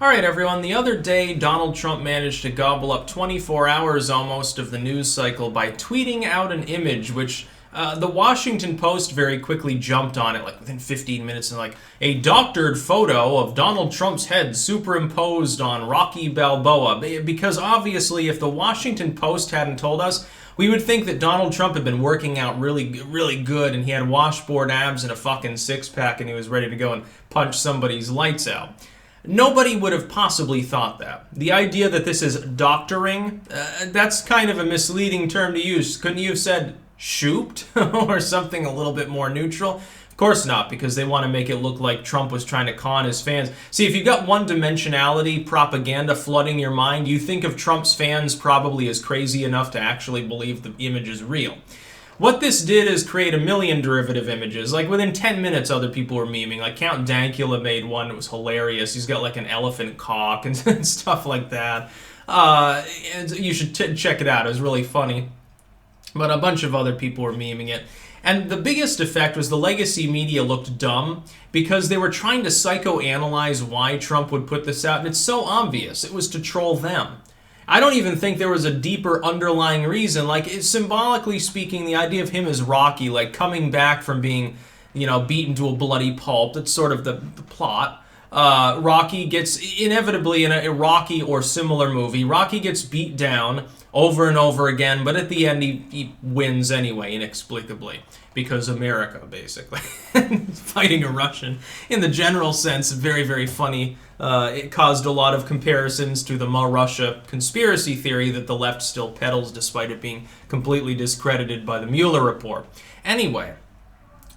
Alright everyone, the other day Donald Trump managed to gobble up 24 hours almost of the news cycle by tweeting out an image which the Washington Post very quickly jumped on it, like within 15 minutes, and like a doctored photo of Donald Trump's head superimposed on Rocky Balboa. Because obviously if the Washington Post hadn't told us, we would think that Donald Trump had been working out really good and he had washboard abs and a fucking six-pack and he was ready to go and punch somebody's lights out. Nobody would have possibly thought that. The idea that this is doctoring, that's kind of a misleading term to use. Couldn't you have said shooped or something a little bit more neutral? Of course not, because they want to make it look like Trump was trying to con his fans. See, if you've got one-dimensionality propaganda flooding your mind, you think of Trump's fans probably as crazy enough to actually believe the image is real. What this did is create a million derivative images. Like within 10 minutes, other people were memeing. Like Count Dankula made one that was hilarious. He's got like an elephant cock and stuff like that. And you should check it out. It was really funny. But a bunch of other people were memeing it. And the biggest effect was the legacy media looked dumb because they were trying to psychoanalyze why Trump would put this out. And it's so obvious. It was to troll them. I don't even think there was a deeper underlying reason. Like, symbolically speaking, the idea of him as Rocky, like coming back from being, beaten to a bloody pulp, that's sort of the plot. Rocky gets, inevitably in a Rocky or similar movie, Rocky gets beat down over and over again, but at the end he wins anyway, inexplicably. Because America, basically. Fighting a Russian. In the general sense, very, very funny. It caused a lot of comparisons to the Russia conspiracy theory that the left still peddles despite it being completely discredited by the Mueller report. Anyway,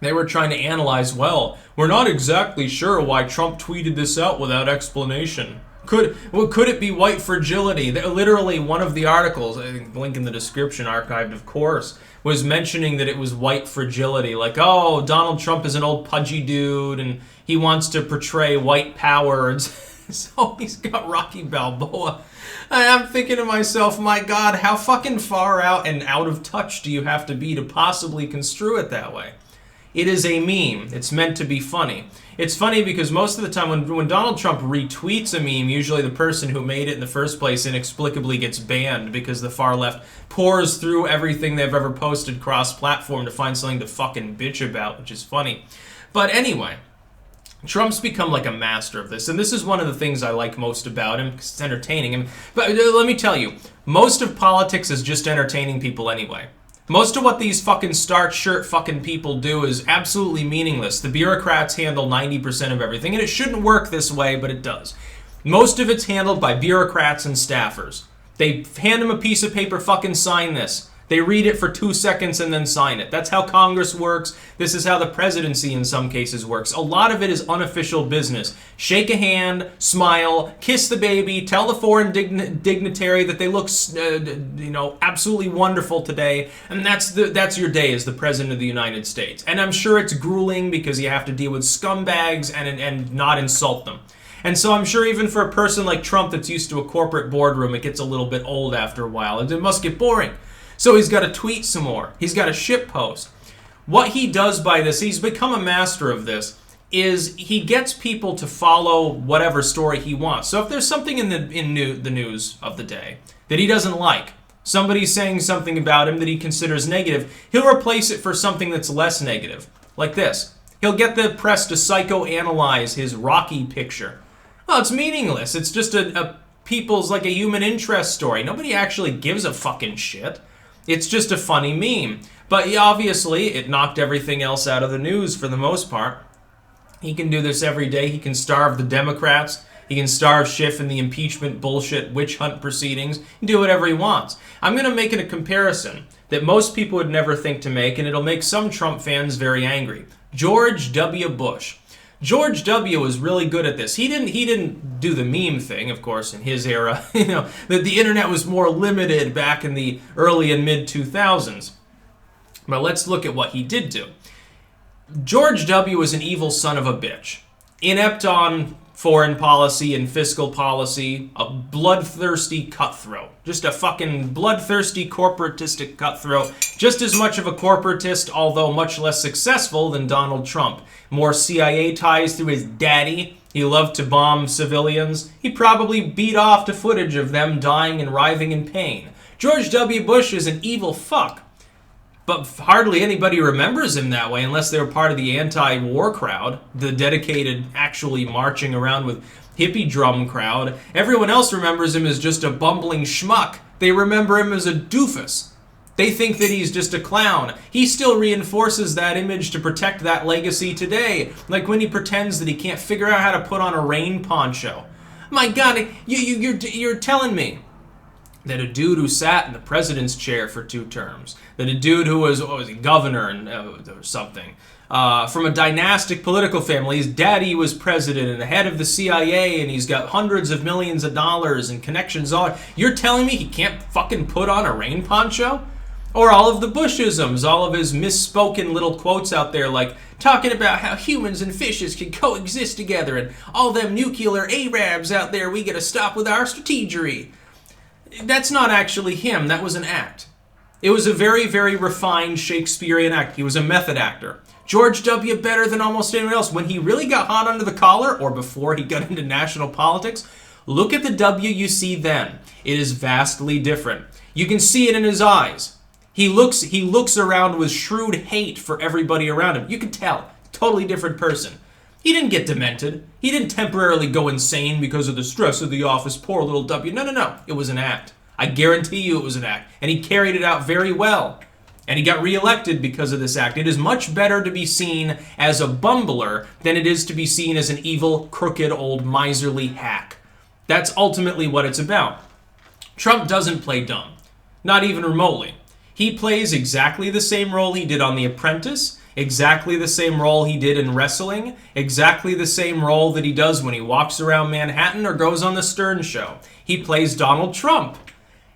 they were trying to analyze, well, we're not exactly sure why Trump tweeted this out without explanation. Could it be white fragility? Literally, one of the articles, I think link in the description, archived of course, was mentioning that it was white fragility. Like, oh, Donald Trump is an old pudgy dude and he wants to portray white power. And so he's got Rocky Balboa. And I'm thinking to myself, my God, how fucking far out and out of touch do you have to be to possibly construe it that way? It is a meme. It's meant to be funny. It's funny because most of the time when Donald Trump retweets a meme, usually the person who made it in the first place inexplicably gets banned because the far left pours through everything they've ever posted cross-platform to find something to fucking bitch about, which is funny. But anyway, Trump's become like a master of this, and this is one of the things I like most about him, because it's entertaining him. But let me tell you, most of politics is just entertaining people anyway. Most of what these fucking starched shirt fucking people do is absolutely meaningless. The bureaucrats handle 90% of everything, and it shouldn't work this way, but it does. Most of it's handled by bureaucrats and staffers. They hand them a piece of paper, fucking sign this. They read it for 2 seconds and then sign it. That's how Congress works. This is how the presidency in some cases works. A lot of it is unofficial business. Shake a hand, smile, kiss the baby, tell the foreign dignitary that they look, absolutely wonderful today, and that's your day as the president of the United States. And I'm sure it's grueling because you have to deal with scumbags and not insult them. And so I'm sure even for a person like Trump that's used to a corporate boardroom, it gets a little bit old after a while. It must get boring. So he's got to tweet some more. He's got to shitpost. What he does by this, he's become a master of this, is he gets people to follow whatever story he wants. So if there's something in the news of the day that he doesn't like, somebody's saying something about him that he considers negative, he'll replace it for something that's less negative, like this. He'll get the press to psychoanalyze his Rocky picture. Well, it's meaningless. It's just a people's, like a human interest story. Nobody actually gives a fucking shit. It's just a funny meme. But obviously, it knocked everything else out of the news for the most part. He can do this every day. He can starve the Democrats. He can starve Schiff in the impeachment bullshit witch hunt proceedings. He can do whatever he wants. I'm going to make it a comparison that most people would never think to make, and it'll make some Trump fans very angry. George W. Bush. George W. was really good at this. He didn't do the meme thing, of course, in his era. That the internet was more limited back in the early and mid 2000s. But let's look at what he did do. George W. was an evil son of a bitch. Inept on foreign policy and fiscal policy, a bloodthirsty cutthroat. Just a fucking bloodthirsty corporatistic cutthroat. Just as much of a corporatist, although much less successful than Donald Trump. More CIA ties through his daddy, He loved to bomb civilians. He probably beat off to footage of them dying and writhing in pain. George W. Bush is an evil fuck. But hardly anybody remembers him that way unless they were part of the anti-war crowd, the dedicated, actually marching around with hippie drum crowd. Everyone else remembers him as just a bumbling schmuck. They remember him as a doofus. They think that he's just a clown. He still reinforces that image to protect that legacy today, like when he pretends that he can't figure out how to put on a rain poncho. My God, you're telling me that a dude who sat in the president's chair for 2 terms, that a dude who was, a governor or something, from a dynastic political family, his daddy was president and the head of the CIA, and he's got hundreds of millions of dollars and connections all. You're telling me he can't fucking put on a rain poncho? Or all of the Bushisms, all of his misspoken little quotes out there, like talking about how humans and fishes can coexist together, and all them nuclear Arabs out there we gotta stop with our strategery. That's not actually him. That was an act. It was a very, very refined Shakespearean act. He was a method actor. George W. better than almost anyone else. When he really got hot under the collar, or before he got into national politics, look at the W you see then. It is vastly different. You can see it in his eyes. He looks around with shrewd hate for everybody around him. You can tell. Totally different person. He didn't get demented. He didn't temporarily go insane because of the stress of the office. Poor little W. No. It was an act. I guarantee you it was an act. And he carried it out very well. And he got reelected because of this act. It is much better to be seen as a bumbler than it is to be seen as an evil, crooked, old, miserly hack. That's ultimately what it's about. Trump doesn't play dumb. Not even remotely. He plays exactly the same role he did on The Apprentice, exactly the same role he did in wrestling, exactly the same role that he does when he walks around Manhattan or goes on the Stern Show. He plays Donald Trump.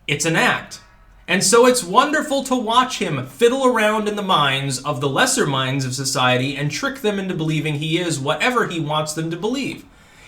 It's an act. And so it's wonderful to watch him fiddle around in the minds of the lesser minds of society and trick them into believing he is whatever he wants them to believe.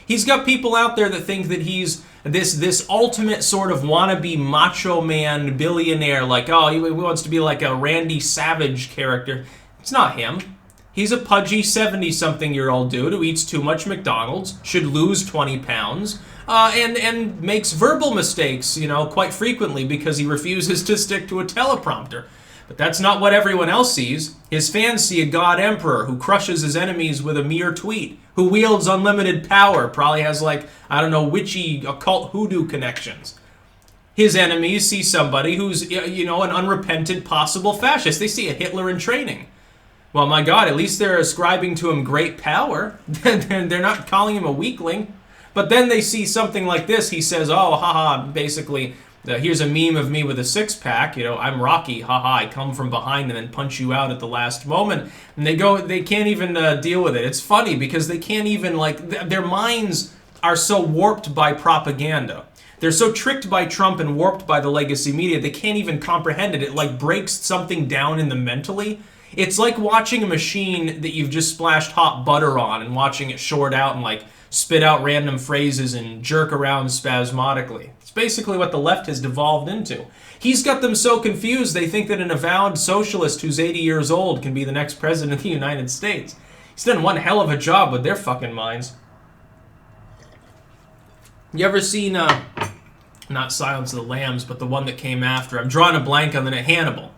He's got people out there that think that he's this ultimate sort of wannabe macho man billionaire, like, oh, he wants to be like a Randy Savage character. It's not him. He's a pudgy 70-something-year-old dude who eats too much McDonald's, should lose 20 pounds, and makes verbal mistakes, quite frequently because he refuses to stick to a teleprompter. But that's not what everyone else sees. His fans see a god emperor who crushes his enemies with a mere tweet, who wields unlimited power, probably has witchy occult hoodoo connections. His enemies see somebody who's, an unrepentant possible fascist. They see a Hitler in training. Well, my God, at least they're ascribing to him great power. They're not calling him a weakling. But then they see something like this. He says, oh, haha, basically, here's a meme of me with a six-pack. I'm Rocky, haha, I come from behind and then punch you out at the last moment. And they can't even deal with it. It's funny because they can't even, their minds are so warped by propaganda. They're so tricked by Trump and warped by the legacy media, they can't even comprehend it. It, breaks something down in them mentally. It's like watching a machine that you've just splashed hot butter on and watching it short out and, spit out random phrases and jerk around spasmodically. It's basically what the left has devolved into. He's got them so confused they think that an avowed socialist who's 80 years old can be the next president of the United States. He's done one hell of a job with their fucking minds. You ever seen, not Silence of the Lambs, but the one that came after? I'm drawing a blank on the name. Hannibal.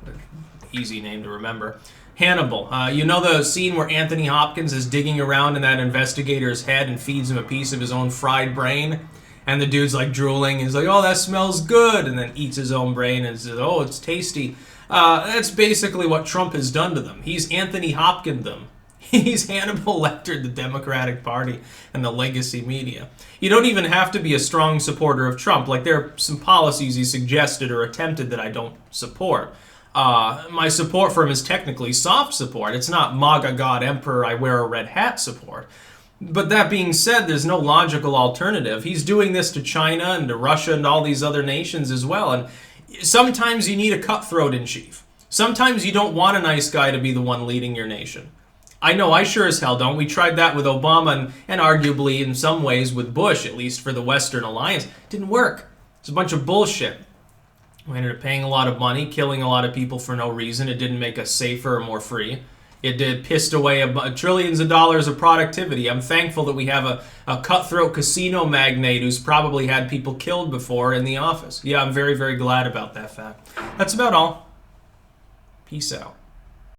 Easy name to remember. Hannibal. The scene where Anthony Hopkins is digging around in that investigator's head and feeds him a piece of his own fried brain? And the dude's drooling. He's like, oh, that smells good. And then eats his own brain and says, oh, it's tasty. That's basically what Trump has done to them. He's Anthony Hopkins them. He's Hannibal Lecter, the Democratic Party, and the legacy media. You don't even have to be a strong supporter of Trump. There are some policies he suggested or attempted that I don't support. My support for him is technically soft support. It's not MAGA God Emperor, I wear a red hat support. But that being said, there's no logical alternative. He's doing this to China and to Russia and all these other nations as well. And sometimes you need a cutthroat in chief. Sometimes you don't want a nice guy to be the one leading your nation. I know I sure as hell don't. We tried that with Obama and arguably in some ways with Bush, at least for the Western Alliance. It didn't work. It's a bunch of bullshit. We ended up paying a lot of money, killing a lot of people for no reason. It didn't make us safer or more free. It pissed away trillions of dollars of productivity. I'm thankful that we have a cutthroat casino magnate who's probably had people killed before in the office. Yeah, I'm very, very glad about that fact. That's about all. Peace out.